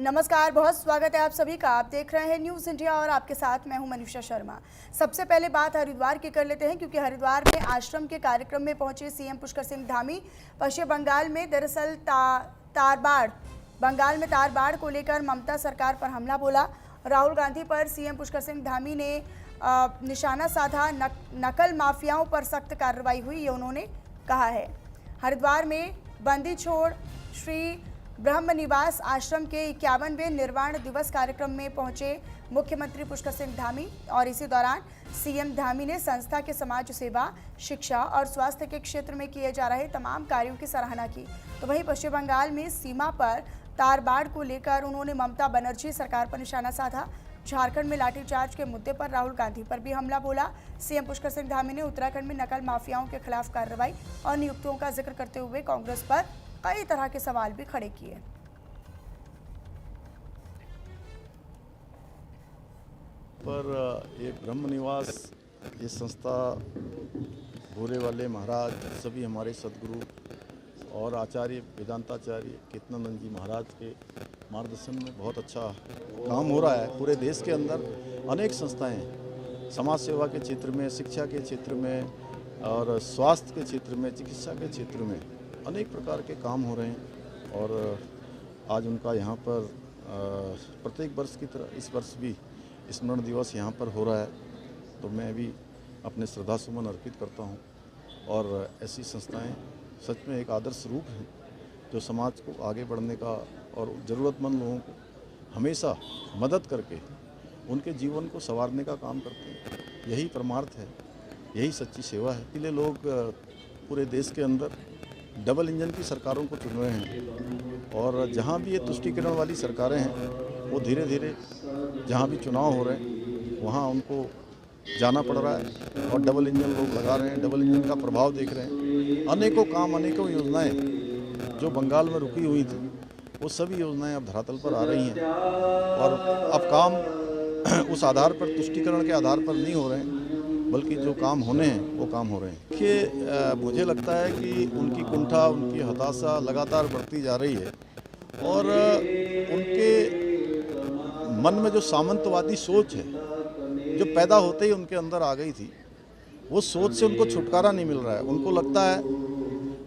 नमस्कार, बहुत स्वागत है आप सभी का। आप देख रहे हैं न्यूज़ इंडिया और आपके साथ मैं हूं मनीषा शर्मा। सबसे पहले बात हरिद्वार की कर लेते हैं, क्योंकि हरिद्वार में आश्रम के कार्यक्रम में पहुंचे सीएम पुष्कर सिंह धामी। पश्चिम बंगाल में दरअसल बंगाल में तार बाढ़ को लेकर ममता सरकार पर हमला बोला। राहुल गांधी पर सीएम पुष्कर सिंह धामी ने निशाना साधा। नकल माफियाओं पर सख्त कार्रवाई हुई, ये उन्होंने कहा है। हरिद्वार में बंदी छोड़ श्री ब्रह्म निवास आश्रम के 51वें निर्वाण दिवस कार्यक्रम में पहुंचे मुख्यमंत्री पुष्कर सिंह धामी और इसी दौरान सीएम धामी ने संस्था के समाज सेवा, शिक्षा और स्वास्थ्य के क्षेत्र में किए जा रहे तमाम कार्यों की सराहना की। तो वहीं पश्चिम बंगाल में सीमा पर तार बाढ़ को लेकर उन्होंने ममता बनर्जी सरकार पर निशाना साधा। झारखंड में लाठीचार्ज के मुद्दे पर राहुल गांधी पर भी हमला बोला। सीएम पुष्कर सिंह धामी ने उत्तराखंड में नकल माफियाओं के खिलाफ कार्रवाई और नियुक्तियों का जिक्र करते हुए कांग्रेस पर कई तरह के सवाल भी खड़े किए। पर ये ब्रह्म निवास, ये संस्था भूरे वाले महाराज, सभी हमारे सदगुरु और आचार्य वेदांताचार्य कीर्तनानंद जी महाराज के मार्गदर्शन में बहुत अच्छा काम हो रहा है। पूरे देश के अंदर अनेक संस्थाएं हैं, समाज सेवा के क्षेत्र में, शिक्षा के क्षेत्र में और स्वास्थ्य के क्षेत्र में, चिकित्सा के क्षेत्र में अनेक प्रकार के काम हो रहे हैं। और आज उनका यहाँ पर प्रत्येक वर्ष की तरह इस वर्ष भी स्मरण दिवस यहाँ पर हो रहा है, तो मैं भी अपने श्रद्धा सुमन अर्पित करता हूँ। और ऐसी संस्थाएं सच में एक आदर्श रूप हैं जो समाज को आगे बढ़ने का और ज़रूरतमंद लोगों को हमेशा मदद करके उनके जीवन को संवारने का काम करते हैं। यही परमार्थ है, यही सच्ची सेवा है। इसलिए लोग पूरे देश के अंदर डबल इंजन की सरकारों को चुन रहे हैं और जहाँ भी ये तुष्टीकरण वाली सरकारें हैं वो धीरे धीरे जहाँ भी चुनाव हो रहे हैं वहाँ उनको जाना पड़ रहा है और डबल इंजन लोग लगा रहे हैं, डबल इंजन का प्रभाव देख रहे हैं। अनेकों काम, अनेकों योजनाएं जो बंगाल में रुकी हुई थी वो सभी योजनाएं अब धरातल पर आ रही हैं और अब काम उस आधार पर, तुष्टीकरण के आधार पर नहीं हो रहे हैं, बल्कि जो काम होने हैं वो काम हो रहे हैं। देखिए, मुझे लगता है कि उनकी कुंठा, उनकी हताशा लगातार बढ़ती जा रही है और उनके मन में जो सामंतवादी सोच है जो पैदा होते ही उनके अंदर आ गई थी, वो सोच से उनको छुटकारा नहीं मिल रहा है। उनको लगता है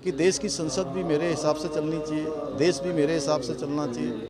कि देश की संसद भी मेरे हिसाब से चलनी चाहिए, देश भी मेरे हिसाब से चलना चाहिए।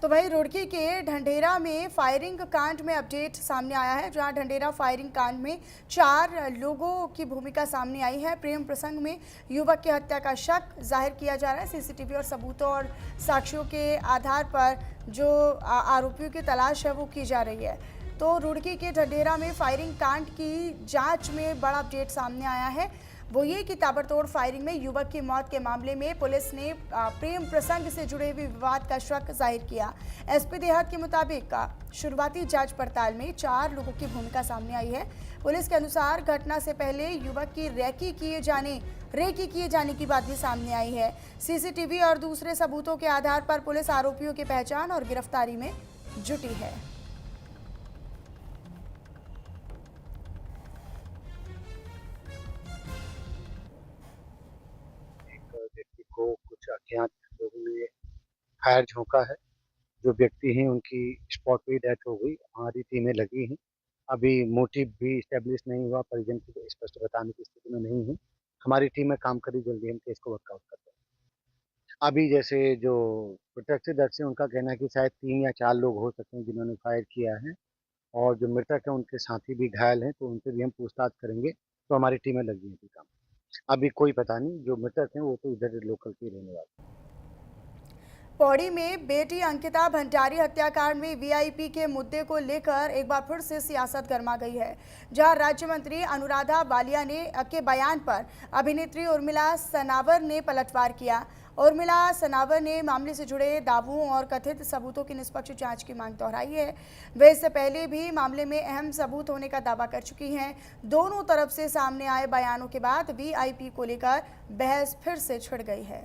तो वहीं रुड़की के ढंढेरा में फायरिंग कांड में अपडेट सामने आया है, जहां ढंढेरा फायरिंग कांड में 4 लोगों की भूमिका सामने आई है। प्रेम प्रसंग में युवक की हत्या का शक जाहिर किया जा रहा है। सीसीटीवी और सबूतों और साक्ष्यों के आधार पर जो आरोपियों की तलाश है वो की जा रही है। तो रुड़की के ढंढेरा में फायरिंग कांड की जाँच में बड़ा अपडेट सामने आया है, वो ये कि ताबड़तोड़ फायरिंग में युवक की मौत के मामले में पुलिस ने प्रेम प्रसंग से जुड़े हुए विवाद का शक जाहिर किया। एसपी देहात के मुताबिक शुरुआती जांच पड़ताल में 4 लोगों की भूमिका सामने आई है। पुलिस के अनुसार घटना से पहले युवक की रेकी किए जाने की बात भी सामने आई है। सीसीटीवी और दूसरे सबूतों के आधार पर पुलिस आरोपियों की पहचान और गिरफ्तारी में जुटी है। व्यक्ति को कुछ अज्ञात लोगों ने फायर झोंका है। जो व्यक्ति हैं उनकी स्पॉट पे डेथ हो गई। हमारी टीमें लगी हैं। अभी मोटिव भी स्टेब्लिश नहीं हुआ, परिजन को स्पष्ट बताने की स्थिति में नहीं है। हमारी टीमें काम करी, जल्दी हम केस को वर्कआउट करते हैं। अभी जैसे जो प्रत्यक्षदर्शी हैं उनका कहना है कि शायद 3 या 4 लोग हो सकते हैं जिन्होंने फायर किया है और जो मृतक है उनके साथी भी घायल हैं, तो उनसे भी हम पूछताछ करेंगे। तो हमारी टीमें लगी हैं काम। अभी कोई पता नहीं, जो मृतक हैं वो तो इधर लोकल के रहने वाले। पौड़ी में बेटी अंकिता भंडारी हत्याकांड में वीआईपी के मुद्दे को लेकर एक बार फिर से सियासत गर्मा गई है, जहां राज्य मंत्री अनुराधा वालिया के बयान पर अभिनेत्री उर्मिला सनावर ने पलटवार किया। उर्मिला सनावर ने मामले से जुड़े दावों और कथित सबूतों की निष्पक्ष जांच की मांग दोहराई है। वे इससे पहले भी मामले में अहम सबूत होने का दावा कर चुकी हैं। दोनों तरफ से सामने आए बयानों के बाद वीआईपी को लेकर बहस फिर से छिड़ गई है।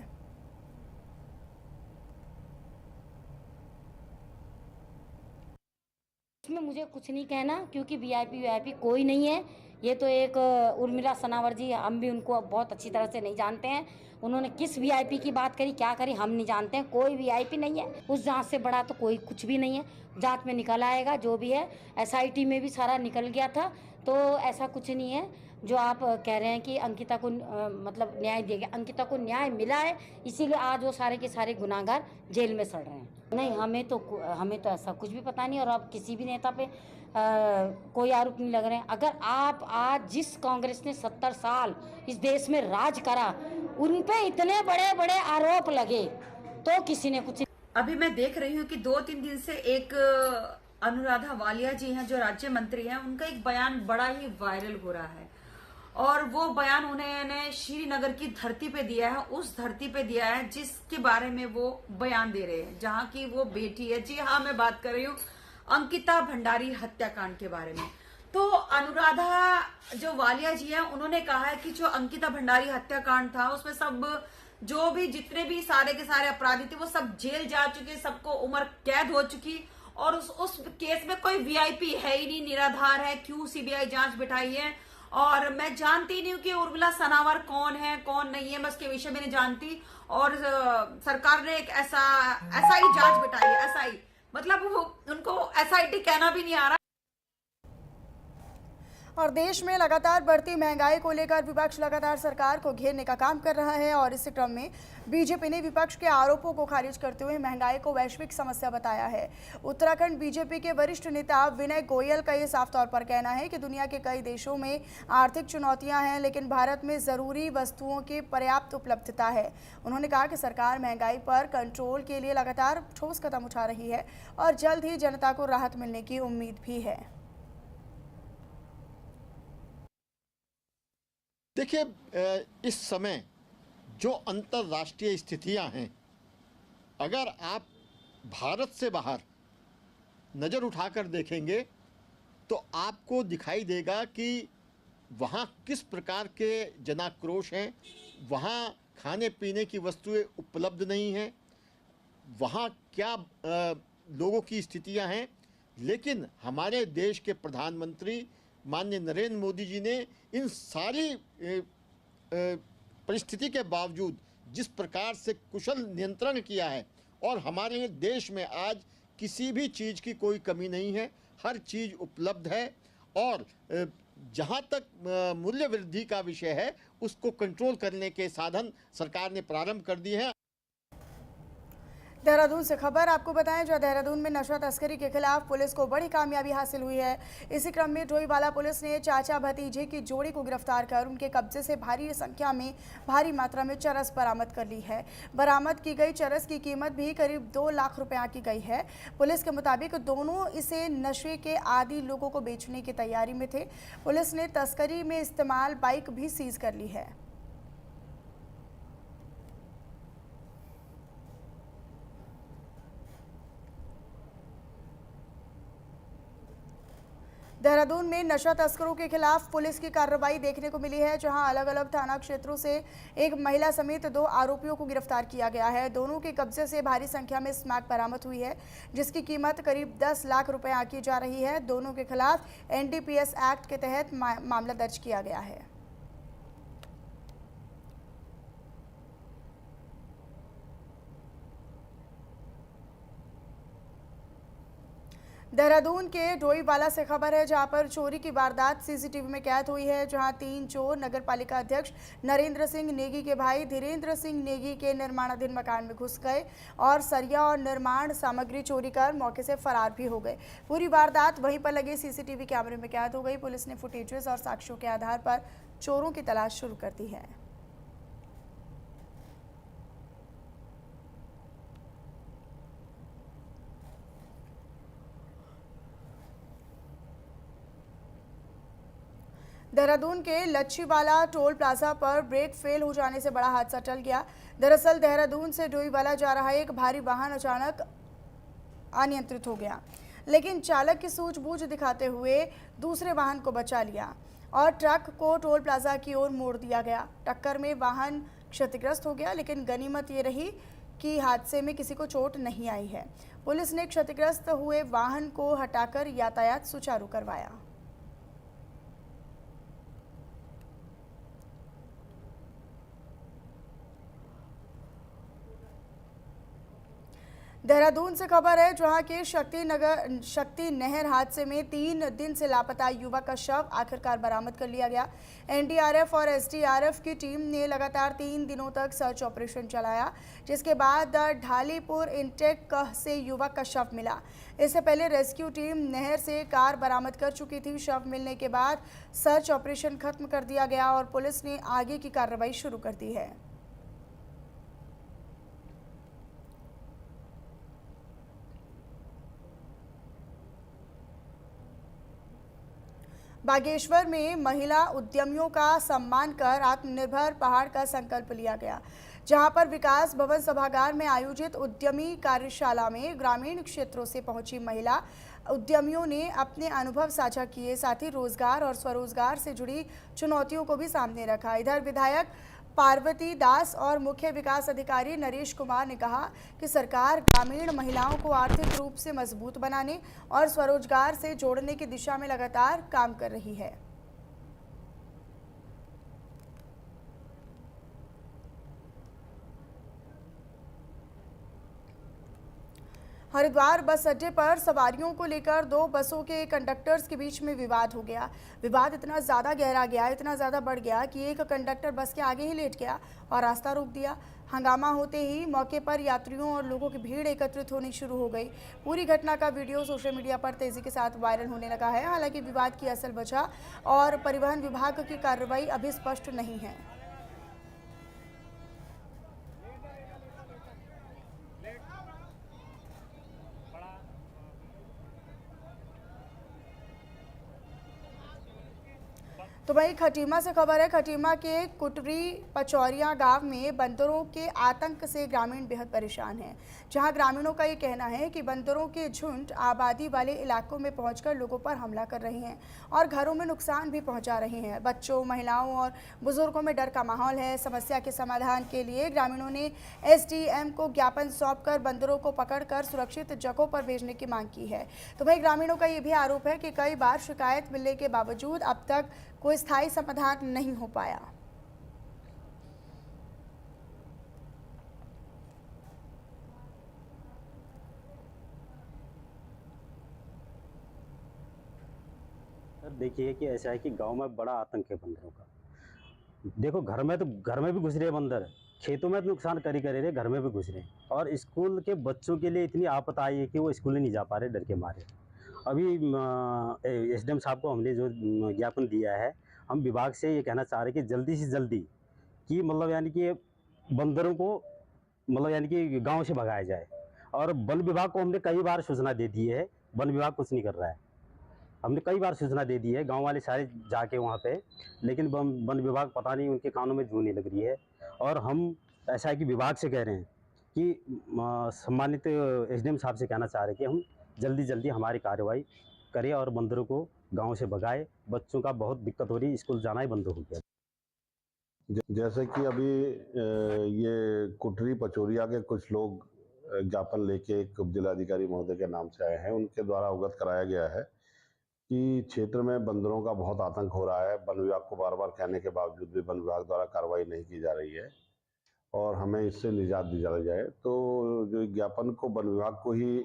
इसमें मुझे कुछ नहीं कहना, क्योंकि वीआईपी कोई नहीं है। ये तो एक उर्मिला सनावर जी, हम भी उनको बहुत अच्छी तरह से नहीं जानते हैं। उन्होंने किस वीआईपी की बात करी, क्या करी, हम नहीं जानते हैं। कोई वीआईपी नहीं है। उस जांच से बड़ा तो कोई कुछ भी नहीं है। जांच में निकल आएगा जो भी है। एसआईटी में भी सारा निकल गया था, तो ऐसा कुछ नहीं है जो आप कह रहे हैं कि अंकिता को मतलब न्याय दिया गया। अंकिता को न्याय मिला है, इसीलिए आज वो सारे के सारे गुनाहगार जेल में सड़ रहे हैं। नहीं, हमें तो ऐसा कुछ भी पता नहीं, और अब किसी भी नेता पे कोई आरोप नहीं लग रहे हैं। अगर आप आज जिस कांग्रेस ने 70 साल इस देश में राज करा, उन पे इतने बड़े बड़े आरोप लगे तो किसी ने कुछ। अभी मैं देख रही हूँ कि 2-3 दिन से एक अनुराधा वालिया जी हैं जो राज्य मंत्री हैं, उनका एक बयान बड़ा ही वायरल हो रहा है। और वो बयान उन्होंने श्रीनगर की धरती पे दिया है, उस धरती पे दिया है जिसके बारे में वो बयान दे रहे हैं, जहाँ की वो बेटी है। जी हाँ, मैं बात कर रही हूँ अंकिता भंडारी हत्याकांड के बारे में। तो अनुराधा जो वालिया जी हैं, उन्होंने कहा है कि जो अंकिता भंडारी हत्याकांड था, उसमें सब जो भी जितने भी सारे के सारे अपराधी थे वो सब जेल जा चुके, सबको उम्र कैद हो चुकी, और उस केस में कोई वीआईपी है ही नहीं, निराधार है। क्यों सीबीआई जांच बिठाई है? और मैं जानती नहीं हूँ कि उर्मिला सनावर कौन है कौन नहीं है, मैं उसके विषय में नहीं जानती। और सरकार ने एक एसआई जांच बिठाई है। एसआई मतलब उनको एसआईटी कहना भी नहीं आ रहा। और देश में लगातार बढ़ती महंगाई को लेकर विपक्ष लगातार सरकार को घेरने का काम कर रहा है, और इसी क्रम में बीजेपी ने विपक्ष के आरोपों को खारिज करते हुए महंगाई को वैश्विक समस्या बताया है। उत्तराखंड बीजेपी के वरिष्ठ नेता विनय गोयल का ये साफ तौर पर कहना है कि दुनिया के कई देशों में आर्थिक चुनौतियां हैं, लेकिन भारत में ज़रूरी वस्तुओं की पर्याप्त उपलब्धता है। उन्होंने कहा कि सरकार महंगाई पर कंट्रोल के लिए लगातार ठोस कदम उठा रही है और जल्द ही जनता को राहत मिलने की उम्मीद भी है। देखिए, इस समय जो अंतर्राष्ट्रीय स्थितियां हैं, अगर आप भारत से बाहर नज़र उठाकर देखेंगे तो आपको दिखाई देगा कि वहाँ किस प्रकार के जनाक्रोश हैं, वहाँ खाने पीने की वस्तुएं उपलब्ध नहीं हैं, वहाँ क्या लोगों की स्थितियां हैं। लेकिन हमारे देश के प्रधानमंत्री माननीय नरेंद्र मोदी जी ने इन सारी परिस्थिति के बावजूद जिस प्रकार से कुशल नियंत्रण किया है, और हमारे देश में आज किसी भी चीज़ की कोई कमी नहीं है, हर चीज़ उपलब्ध है। और जहाँ तक मूल्य वृद्धि का विषय है, उसको कंट्रोल करने के साधन सरकार ने प्रारंभ कर दिए हैं। देहरादून से खबर आपको बताएं, जहां देहरादून में नशा तस्करी के खिलाफ पुलिस को बड़ी कामयाबी हासिल हुई है। इसी क्रम में डोईवाला पुलिस ने चाचा भतीजे की जोड़ी को गिरफ्तार कर उनके कब्जे से भारी मात्रा में चरस बरामद कर ली है। बरामद की गई चरस की कीमत भी करीब 2 लाख रुपए आंकी गई है। पुलिस के मुताबिक दोनों इसे नशे के आदी लोगों को बेचने की तैयारी में थे। पुलिस ने तस्करी में इस्तेमाल बाइक भी सीज कर ली है। देहरादून में नशा तस्करों के खिलाफ पुलिस की कार्रवाई देखने को मिली है, जहां अलग अलग थाना क्षेत्रों से एक महिला समेत 2 आरोपियों को गिरफ्तार किया गया है। दोनों के कब्जे से भारी संख्या में स्मैक बरामद हुई है, जिसकी कीमत करीब 10 लाख रुपए आंकी जा रही है। दोनों के खिलाफ एनडीपीएस एक्ट के तहत मामला दर्ज किया गया है। देहरादून के डोईवाला से खबर है, जहां पर चोरी की वारदात सीसीटीवी में कैद हुई है, जहां 3 चोर नगरपालिका अध्यक्ष नरेंद्र सिंह नेगी के भाई धीरेंद्र सिंह नेगी के निर्माणाधीन मकान में घुस गए और सरिया और निर्माण सामग्री चोरी कर मौके से फरार भी हो गए। पूरी वारदात वहीं पर लगे सीसीटीवी कैमरे में कैद हो गई। पुलिस ने फुटेजेस और साक्ष्यों के आधार पर चोरों की तलाश शुरू कर दी है। देहरादून के लच्छीवाला टोल प्लाजा पर ब्रेक फेल हो जाने से बड़ा हादसा टल गया। दरअसल देहरादून से डोईवाला जा रहा एक भारी वाहन अचानक अनियंत्रित हो गया, लेकिन चालक की सूझबूझ दिखाते हुए दूसरे वाहन को बचा लिया और ट्रक को टोल प्लाजा की ओर मोड़ दिया गया। टक्कर में वाहन क्षतिग्रस्त हो गया, लेकिन गनीमत ये रही कि हादसे में किसी को चोट नहीं आई है। पुलिस ने क्षतिग्रस्त हुए वाहन को हटाकर यातायात सुचारू करवाया। देहरादून से खबर है, जहां के शक्ति नहर हादसे में 3 दिन से लापता युवक का शव आखिरकार बरामद कर लिया गया। एनडीआरएफ और एसडीआरएफ की टीम ने लगातार 3 दिनों तक सर्च ऑपरेशन चलाया, जिसके बाद ढालीपुर इंटेक से युवक का शव मिला। इससे पहले रेस्क्यू टीम नहर से कार बरामद कर चुकी थी। शव मिलने के बाद सर्च ऑपरेशन खत्म कर दिया गया और पुलिस ने आगे की कार्रवाई शुरू कर दी है। बागेश्वर में महिला उद्यमियों का सम्मान कर आत्मनिर्भर पहाड़ का संकल्प लिया गया, जहां पर विकास भवन सभागार में आयोजित उद्यमी कार्यशाला में ग्रामीण क्षेत्रों से पहुंची महिला उद्यमियों ने अपने अनुभव साझा किए। साथ ही रोजगार और स्वरोजगार से जुड़ी चुनौतियों को भी सामने रखा। इधर विधायक पार्वती दास और मुख्य विकास अधिकारी नरेश कुमार ने कहा कि सरकार ग्रामीण महिलाओं को आर्थिक रूप से मजबूत बनाने और स्वरोजगार से जोड़ने की दिशा में लगातार काम कर रही है। हरिद्वार बस अड्डे पर सवारियों को लेकर 2 बसों के कंडक्टर्स के बीच में विवाद हो गया। विवाद इतना ज़्यादा गहरा गया, इतना ज़्यादा बढ़ गया कि एक कंडक्टर बस के आगे ही लेट गया और रास्ता रोक दिया। हंगामा होते ही मौके पर यात्रियों और लोगों की भीड़ एकत्रित होनी शुरू हो गई। पूरी घटना का वीडियो सोशल मीडिया पर तेज़ी के साथ वायरल होने लगा है। हालांकि विवाद की असल वजह और परिवहन विभाग की कार्रवाई अभी स्पष्ट नहीं है। तो वहीं खटीमा से खबर है। खटीमा के कुटरी पचौरिया गांव में बंदरों के आतंक से ग्रामीण बेहद परेशान हैं, जहां ग्रामीणों का ये कहना है कि बंदरों के झुंड आबादी वाले इलाकों में पहुंचकर लोगों पर हमला कर रहे हैं और घरों में नुकसान भी पहुंचा रहे हैं। बच्चों, महिलाओं और बुजुर्गों में डर का माहौल है। समस्या के समाधान के लिए ग्रामीणों ने एसडीएम को ज्ञापन सौंपकर बंदरों को पकड़कर सुरक्षित जगहों पर भेजने की मांग की है। तो वहीं ग्रामीणों का ये भी आरोप है कि कई बार शिकायत मिलने के बावजूद अब तक कोई स्थायी समाधान नहीं हो पाया। देखिए कि ऐसा है कि गांव में बड़ा आतंक है बंदरों का। देखो घर में भी घुस रहे बंदर, खेतों में तो नुकसान कर ही रहे, घर में भी घुस रहे हैं। और स्कूल के बच्चों के लिए इतनी आपत आई है कि वो स्कूल नहीं जा पा रहे डर के मारे। अभी एसडीएम साहब को हमने जो ज्ञापन दिया है, हम विभाग से ये कहना चाह रहे हैं कि जल्दी से जल्दी कि मतलब यानी कि बंदरों को मतलब यानी कि गांव से भगाया जाए। और वन विभाग को हमने कई बार सूचना दे दी है, वन विभाग कुछ नहीं कर रहा है। हमने कई बार सूचना दे दी है, गांव वाले सारे जाके वहाँ पे, लेकिन वन विभाग पता नहीं उनके कानों में जू नहीं लग रही है। और हम ऐसा है कि विभाग से कह रहे हैं कि सम्मानित एसडीएम साहब से कहना चाह रहे हैं कि हम जल्दी हमारी कार्रवाई करें और बंदरों को गांव से भगाए। बच्चों का बहुत दिक्कत हो रही, स्कूल जाना ही बंद हो गया। जैसे कि अभी ये कुटरी पचौरिया के कुछ लोग ज्ञापन लेके एक उप जिलाधिकारी महोदय के नाम से आए हैं, उनके द्वारा अवगत कराया गया है कि क्षेत्र में बंदरों का बहुत आतंक हो रहा है। वन विभाग को बार बार कहने के बावजूद भी वन विभाग द्वारा कार्रवाई नहीं की जा रही है और हमें इससे निजात दी जाए। तो जो ज्ञापन को वन विभाग को ही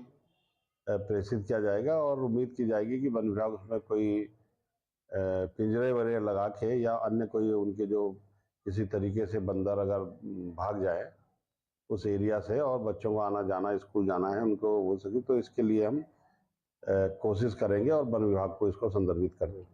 प्रेषित किया जाएगा और उम्मीद की जाएगी कि वन विभाग उसमें कोई पिंजरे वगैरह लगा के या अन्य कोई उनके जो किसी तरीके से बंदर अगर भाग जाए उस एरिया से और बच्चों को आना जाना, स्कूल जाना है उनको हो सके, तो इसके लिए हम कोशिश करेंगे और वन विभाग को इसको संदर्भित करेंगे।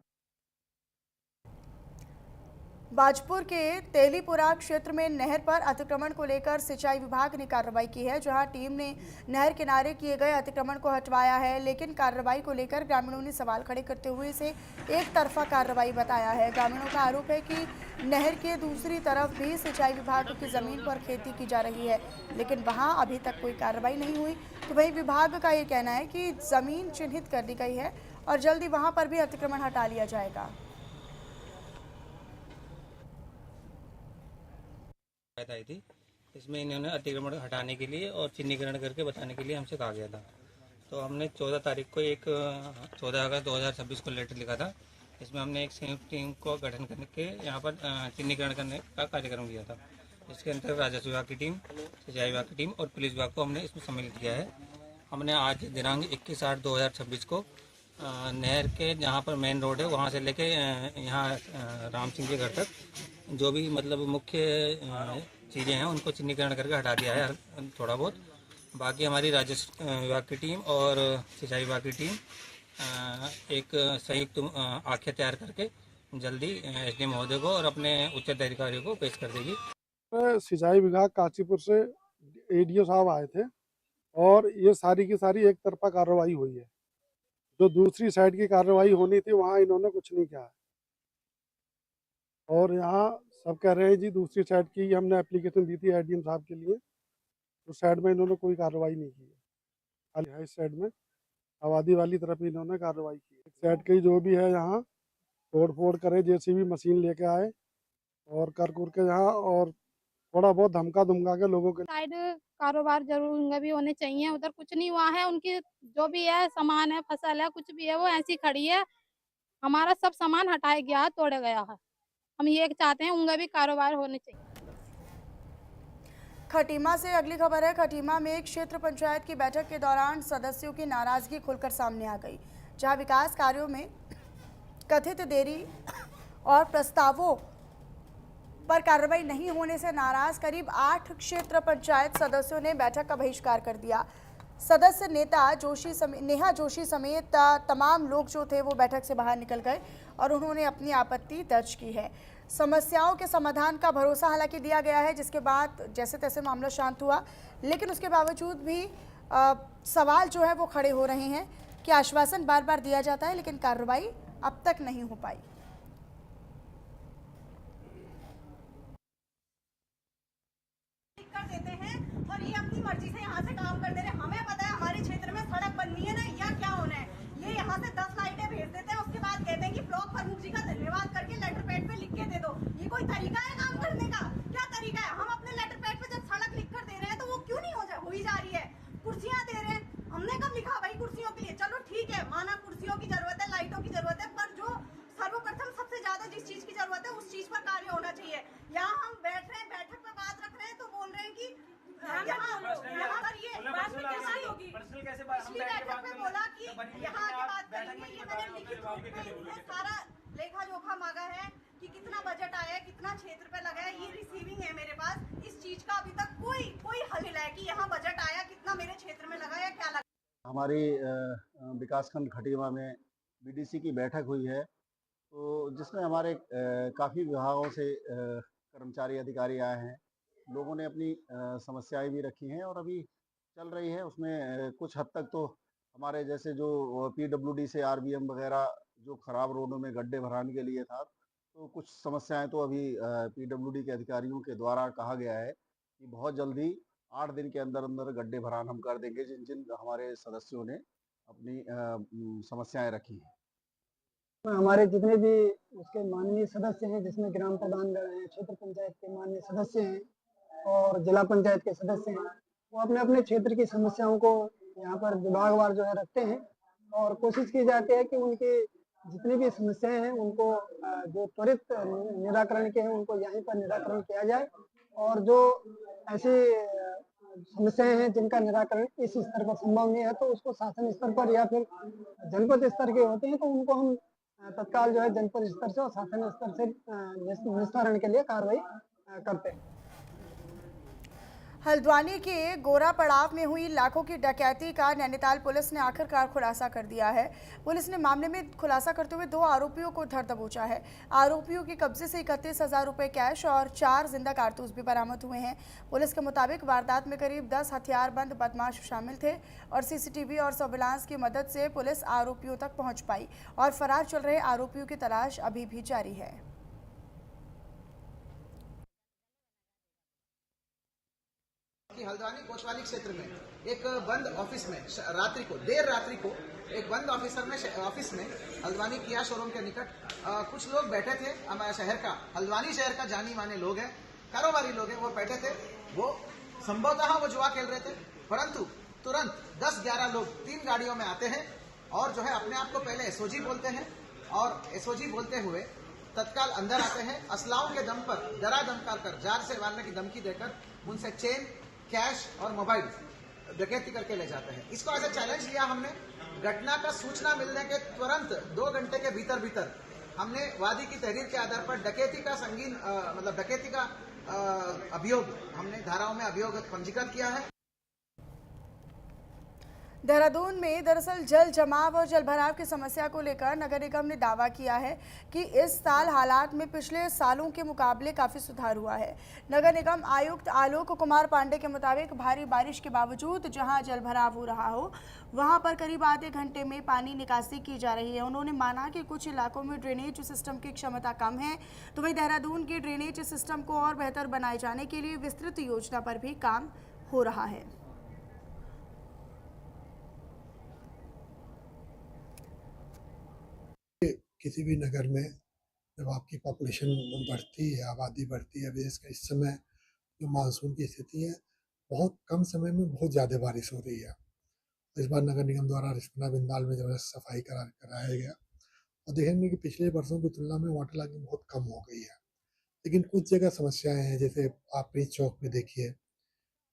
बाजपुर के तेलीपुरा क्षेत्र में नहर पर अतिक्रमण को लेकर सिंचाई विभाग ने कार्रवाई की है, जहां टीम ने नहर किनारे किए गए अतिक्रमण को हटवाया है। लेकिन कार्रवाई को लेकर ग्रामीणों ने सवाल खड़े करते हुए इसे एक तरफा कार्रवाई बताया है। ग्रामीणों का आरोप है कि नहर के दूसरी तरफ भी सिंचाई विभाग की जमीन पर खेती की जा रही है, लेकिन वहां अभी तक कोई कार्रवाई नहीं हुई। तो वहीं विभाग का ये कहना है कि जमीन चिन्हित कर दी गई है और जल्दी वहां पर भी अतिक्रमण हटा लिया जाएगा। आई थी, इसमें इन्होंने अतिक्रमण हटाने के लिए और चिन्हीकरण करके बताने के लिए हमसे कहा गया था। तो हमने 14 तारीख को 14 अगस्त 2026 को लेटर लिखा था। इसमें हमने एक संयुक्त टीम को गठन करके यहाँ पर चिन्हीकरण करने का कार्यक्रम किया था। इसके अंतर्गत राजस्व विभाग की टीम, सिंचाई विभाग की टीम और पुलिस विभाग को हमने इसमें सम्मिलित किया है। हमने आज दिनांक 21/8/2026 को नहर के जहाँ पर मेन रोड है वहाँ से लेके यहाँ राम सिंह के घर तक जो भी मतलब मुख्य चीज़ें हैं उनको चिन्हीकरण करके हटा दिया है थोड़ा बहुत। बाकी हमारी राजस्व विभाग की टीम और सिंचाई विभाग की टीम एक संयुक्त आख्या तैयार करके जल्दी एसडीएम महोदय को और अपने उच्च अधिकारियों को पेश कर देगी। सिंचाई विभाग कांचीपुर से एडीओ साहब आए थे और ये सारी की सारी एक तरफा कार्रवाई हुई है। जो दूसरी साइड की कार्रवाई होनी थी वहाँ इन्होंने कुछ नहीं किया है और यहाँ सब कह रहे हैं जी दूसरी साइड की हमने एप्लीकेशन दी थी एडीएम साहब के लिए, उस साइड में इन्होंने कोई कार्रवाई नहीं की है। खाली है इस साइड में आबादी वाली तरफ इन्होंने कार्रवाई की। इस साइड की जो भी है यहाँ तोड़ फोड़ करे, जेसीबी मशीन लेके आए और कर के यहाँ और थोड़ा बहुत धमका धमका के लोगों के साइड कारोबार जरूर भी होने चाहिए। उधर कुछ नहीं हुआ है, उनकी जो भी है सामान है, फसल है, कुछ भी है वो ऐसी खड़ी है। हमारा सब सामान हटाया गया, तोड़ा गया है। हम ये चाहते हैं उनका भी कारोबार होने चाहिए। खटीमा से अगली खबर है। खटीमा में क्षेत्र पंचायत की बैठक के दौरान सदस्यों की नाराजगी खुलकर सामने आ गई, जहां विकास कार्यों में कथित देरी और प्रस्तावों पर कार्रवाई नहीं होने से नाराज करीब 8 क्षेत्र पंचायत सदस्यों ने बैठक का बहिष्कार कर दिया। सदस्य नेहा जोशी समेत तमाम लोग जो थे वो बैठक से बाहर निकल गए और उन्होंने अपनी आपत्ति दर्ज की है। समस्याओं के समाधान का भरोसा हालांकि दिया गया है, जिसके बाद जैसे तैसे मामला शांत हुआ, लेकिन उसके बावजूद भी सवाल जो है वो खड़े हो रहे हैं कि आश्वासन बार बार दिया जाता है लेकिन कार्रवाई अब तक नहीं हो पाई। देते हैं और ये अपनी मर्जी से यहाँ से काम कर दे रहे हैं। हमें पता है हमारे क्षेत्र में सड़क बननी है ना, या क्या होना है। ये यहाँ से 10 लाइटें भेज देते हैं, उसके बाद कहते हैं कि ब्लॉक प्रमुख जी का धन्यवाद करके लेटर पैड पे लिख के दे दो। ये कोई तरीका है काम करने का? क्या तरीका है? हम अपने लेटर पैड पे जब सड़क लिख कर दे रहे हैं तो वो क्यों नहीं हो ही जा रही है? कुर्सियां दे रहे हैं, हमने कब लिखा भाई कुर्सियों के लिए? चलो ठीक है, माना कुर्सियों की जरूरत है, लाइटों की जरूरत है, पर जो सर्वप्रथम सबसे ज्यादा जिस चीज की जरूरत है उस चीज पर कार्य होना चाहिए। यहाँ हम बैठ रहे हैं, बैठक में बात रख रहे हैं तो बोल रहे हैं कि यहाँ पर ये बात में कैसे होगी? पिछली बैठक में बोला कि यहाँ आके बात करेंगे। ये मैंने लिखित रूप में इनसे सारा लेखा जोखा मांगा है कि कितना बजट आया है, कितना क्षेत्र पे लगा है, ये रिसीविंग है मेरे पास। इस चीज का अभी तक कोई हल नहीं है कि यहाँ बजट आया, कितना मेरे क्षेत्र में लगा या क्या लगा। हमारी विकासखंड खटीमा में बीडीसी की बैठक हुई है, तो जिसमें हमारे काफ़ी विभागों से कर्मचारी अधिकारी आए हैं। लोगों ने अपनी समस्याएं भी रखी हैं और अभी चल रही है। उसमें कुछ हद तक तो हमारे जैसे जो पीडब्ल्यूडी से आरबीएम वगैरह जो खराब रोडों में गड्ढे भराने के लिए था, तो कुछ समस्याएं तो अभी पीडब्ल्यूडी के अधिकारियों के द्वारा कहा गया है कि बहुत जल्दी 8 दिन के अंदर अंदर गड्ढे भरान हम कर देंगे, जिन जिन हमारे सदस्यों ने अपनी समस्याएं रखी हैं। हमारे जितने भी उसके माननीय सदस्य हैं, जिसमें ग्राम प्रधानगण हैं, क्षेत्र पंचायत के माननीय सदस्य हैं और जिला पंचायत के सदस्य हैं, वो अपने अपने क्षेत्र की समस्याओं को यहाँ पर विभागवार जो है रखते हैं और कोशिश की जाती है कि उनकी जितनी भी समस्याएं हैं उनको जो त्वरित निराकरण के हैं उनको यहीं पर निराकरण किया जाए। और जो ऐसी समस्याएं हैं जिनका निराकरण इस स्तर पर संभव नहीं है तो उसको शासन स्तर पर या फिर जनपद स्तर के होते हैं तो उनको हम तत्काल जो है जनपद स्तर से और शासन स्तर से निस्तारण के लिए कार्रवाई करते हैं। हल्द्वानी के गोरा पड़ाव में हुई लाखों की डकैती का नैनीताल पुलिस ने आखिरकार खुलासा कर दिया है। पुलिस ने मामले में खुलासा करते हुए 2 आरोपियों को धर दबोचा है। आरोपियों के कब्जे से 31,000 रुपये कैश और 4 जिंदा कारतूस भी बरामद हुए हैं। पुलिस के मुताबिक वारदात में करीब 10 हथियारबंद बदमाश शामिल थे और सीसीटीवी और सर्विलांस की मदद से पुलिस आरोपियों तक पहुँच पाई और फरार चल रहे आरोपियों की तलाश अभी भी जारी है। हल्द्वानी कोतवाली क्षेत्र में एक बंद ऑफिस में देर रात्रि को एक बंद ऑफिस में हल्द्वानी किया शोरूम के निकट कुछ लोग बैठे थे। हमारे हल्द्वानी शहर का जानी माने लोग हैं, कारोबारी लोग हैं, वो बैठे थे। वो संभवतः वो जुआ खेल रहे थे, परंतु तुरंत 10-11 लोग 3 गाड़ियों में आते हैं और जो है अपने आप को पहले एसओजी बोलते हैं और एसओजी बोलते हुए तत्काल अंदर आते हैं, असलाओं के दम पर डरा धमका कर जार से मारने की धमकी देकर उनसे चेन, कैश और मोबाइल डकैती करके ले जाते हैं। इसको एज ए चैलेंज लिया हमने। घटना का सूचना मिलने के तुरंत 2 घंटे के भीतर हमने वादी की तहरीर के आधार पर डकैती का संगीन डकैती का अभियोग हमने धाराओं में अभियोग पंजीकृत किया है। देहरादून में दरअसल जल जमाव और जल भराव की समस्या को लेकर नगर निगम ने दावा किया है कि इस साल हालात में पिछले सालों के मुकाबले काफ़ी सुधार हुआ है। नगर निगम आयुक्त आलोक कुमार पांडे के मुताबिक भारी बारिश के बावजूद जहां जल भराव हो रहा हो वहां पर करीब आधे घंटे में पानी निकासी की जा रही है। उन्होंने माना कि कुछ इलाकों में ड्रेनेज सिस्टम की क्षमता कम है, तो वहीं देहरादून के ड्रेनेज सिस्टम को और बेहतर बनाए जाने के लिए विस्तृत योजना पर भी काम हो रहा है। किसी भी नगर में जब आपकी पॉपुलेशन बढ़ती है, आबादी बढ़ती है, इस समय जो मानसून की स्थिति है, बहुत कम समय में बहुत ज़्यादा बारिश हो रही है। इस बार नगर निगम द्वारा रिस्पना बिंदाल में जबरदस्त सफाई कराया गया और देखेंगे कि पिछले वर्षों की तुलना में वाटर लॉगिंग बहुत कम हो गई है। लेकिन कुछ जगह समस्याएं हैं, जैसे आप प्रिंस चौक पे देखिए,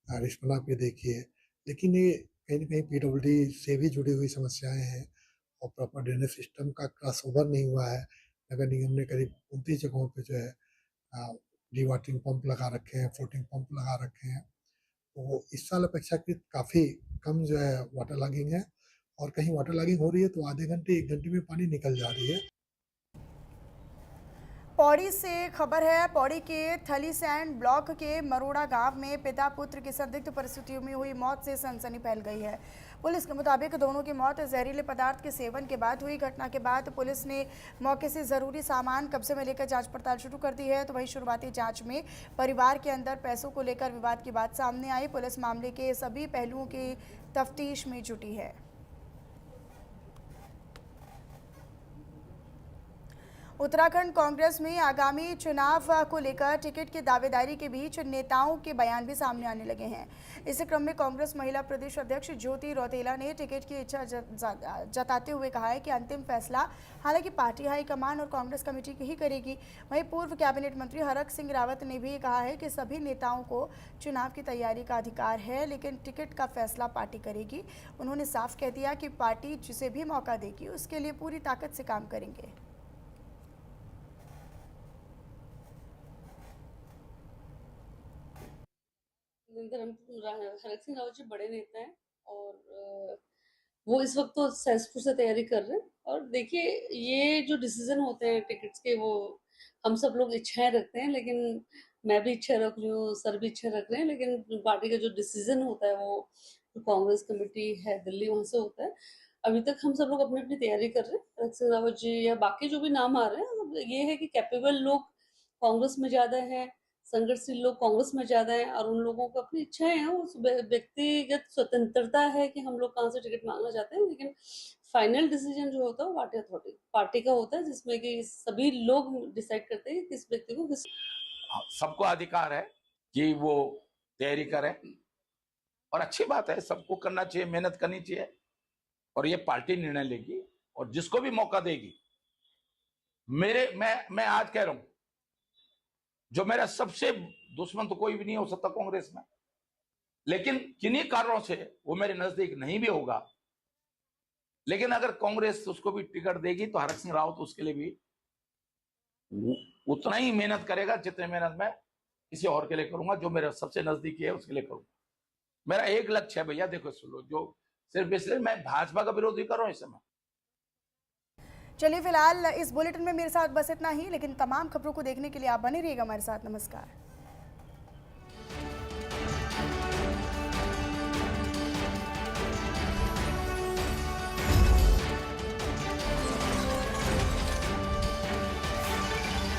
रिस्पना पे देखिए, लेकिन ये कहीं ना कहीं PWD से भी जुड़ी हुई समस्याएं हैं और प्रॉपर ड्रेनेज सिस्टम का क्रॉस ओवर नहीं हुआ है। नगर निगम ने करीब 29 जगहों पे जो है डी वाटरिंग पंप लगा रखे हैं, फ्लोटिंग पंप लगा रखे हैं। तो इस साल अपेक्षाकृत काफ़ी कम जो है वाटर लॉगिंग है, और कहीं वाटर लॉगिंग हो रही है तो आधे घंटे 1 घंटे में पानी निकल जा रही है। पौड़ी से खबर है। पौड़ी के थलीसैंड ब्लॉक के मरोड़ा गांव में पिता पुत्र की संदिग्ध परिस्थितियों में हुई मौत से सनसनी फैल गई है। पुलिस के मुताबिक दोनों की मौत जहरीले पदार्थ के सेवन के बाद हुई। घटना के बाद पुलिस ने मौके से जरूरी सामान कब्जे में लेकर जांच पड़ताल शुरू कर दी है। तो वहीं शुरुआती जांच में परिवार के अंदर पैसों को लेकर विवाद की बात सामने आई। पुलिस मामले के सभी पहलुओं की तफ्तीश में जुटी है। उत्तराखंड कांग्रेस में आगामी चुनाव को लेकर टिकट की दावेदारी के बीच नेताओं के बयान भी सामने आने लगे हैं। इसी क्रम में कांग्रेस महिला प्रदेश अध्यक्ष ज्योति रौतेला ने टिकट की इच्छा जताते हुए कहा है कि अंतिम फैसला हालांकि पार्टी हाईकमान और कांग्रेस कमेटी की ही करेगी। वहीं पूर्व कैबिनेट मंत्री हरक सिंह रावत ने भी कहा है कि सभी नेताओं को चुनाव की तैयारी का अधिकार है, लेकिन टिकट का फैसला पार्टी करेगी। उन्होंने साफ कह दिया कि पार्टी जिसे भी मौका देगी उसके लिए पूरी ताकत से काम करेंगे। हरक सिंह रावत जी बड़े नेता हैं और वो इस वक्त तो सहसपुर से तैयारी कर रहे हैं। और देखिए, ये जो डिसीजन होते हैं टिकट्स के, वो हम सब लोग इच्छाएं रखते हैं, लेकिन मैं भी इच्छा रख रही हूँ, सर भी इच्छा रख रहे हैं, लेकिन पार्टी का जो डिसीजन होता है वो जो कांग्रेस कमेटी है दिल्ली, वहाँ से होता है। अभी तक हम सब लोग अपनी अपनी तैयारी कर रहे हैं। हरक सिंह रावत जी या बाकी जो भी नाम आ रहे हैं, ये है कि कैपेबल लोग कांग्रेस में ज़्यादा हैं, संघर्षशील लोग कांग्रेस में ज़्यादा हैं, और उन लोगों को अपनी इच्छाएं हैं, उस व्यक्तिगत स्वतंत्रता है कि हम लोग कहाँ से टिकट मांगना चाहते हैं। लेकिन फाइनल डिसीजन जो होता है वो पार्टी अथॉरिटी, पार्टी का होता है, जिसमें कि सभी लोग डिसाइड करते हैं किस व्यक्ति को किस। सबको अधिकार है कि वो तैयारी करें, और अच्छी बात है, सबको करना चाहिए, मेहनत करनी चाहिए, और ये पार्टी निर्णय लेगी और जिसको भी मौका देगी। मैं आज कह रहा हूं, जो मेरा सबसे दुश्मन तो कोई भी नहीं हो सकता कांग्रेस में, लेकिन किन्हीं कारणों से वो मेरे नजदीक नहीं भी होगा, लेकिन अगर कांग्रेस उसको भी टिकट देगी तो हरक सिंह रावत उसके लिए भी उतना ही मेहनत करेगा जितनी मेहनत मैं किसी और के लिए करूंगा, जो मेरा सबसे नजदीकी है उसके लिए करूंगा। मेरा एक लक्ष्य है भैया, देखो सुन लो, जो सिर्फ इसलिए मैं भाजपा का विरोधी कर रहा हूं इस समय। चलिए, फिलहाल इस बुलेटिन में मेरे साथ बस इतना ही, लेकिन तमाम खबरों को देखने के लिए आप बने रहिएगा हमारे साथ। नमस्कार।